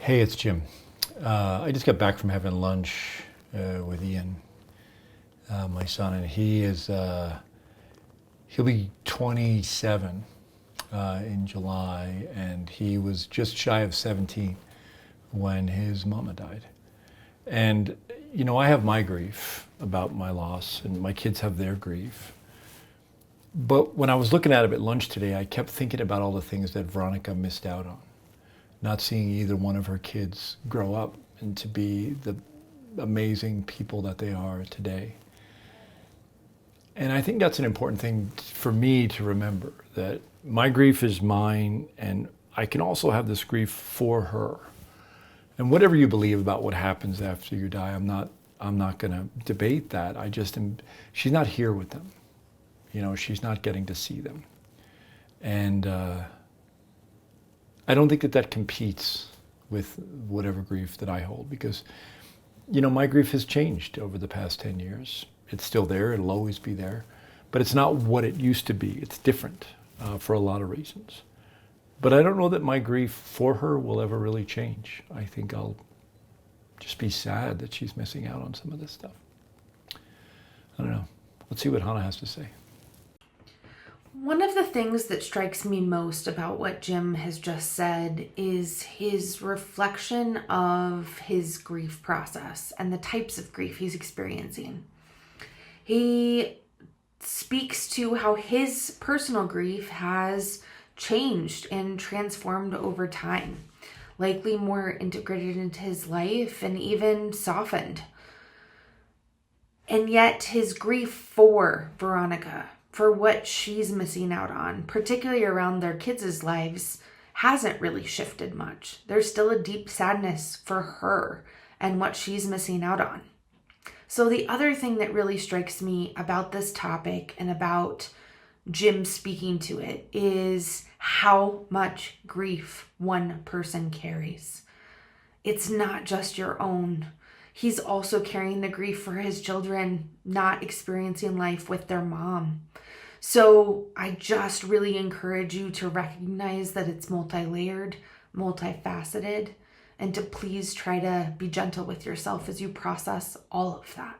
Hey, it's Jim. I just got back from having lunch with Ian, my son, and he'll be 27 in July, and he was just shy of 17 when his mama died. And, you know, I have my grief about my loss, and my kids have their grief. But when I was looking at it at lunch today, I kept thinking about all the things that Veronica missed out on. Not seeing either one of her kids grow up and to be the amazing people that they are today. And I think that's an important thing for me to remember, that my grief is mine, and I can also have this grief for her. And whatever you believe about what happens after you die, I'm not going to debate that. She's not here with them. You know, she's not getting to see them. And I don't think that competes with whatever grief that I hold, because, you know, my grief has changed over the past 10 years. It's still there, it'll always be there, but it's not what it used to be. It's different for a lot of reasons. But I don't know that my grief for her will ever really change. I think I'll just be sad that she's missing out on some of this stuff. I don't know. Let's see what Hannah has to say. One of the things that strikes me most about what Jim has just said is his reflection of his grief process and the types of grief he's experiencing. He speaks to how his personal grief has changed and transformed over time, likely more integrated into his life and even softened. And yet his grief for Veronica, for what she's missing out on, particularly around their kids' lives, hasn't really shifted much. There's still a deep sadness for her and what she's missing out on. So the other thing that really strikes me about this topic and about Jim speaking to it is how much grief one person carries. It's not just your own. He's also carrying the grief for his children not experiencing life with their mom. So I just really encourage you to recognize that it's multi-layered, multifaceted, and to please try to be gentle with yourself as you process all of that.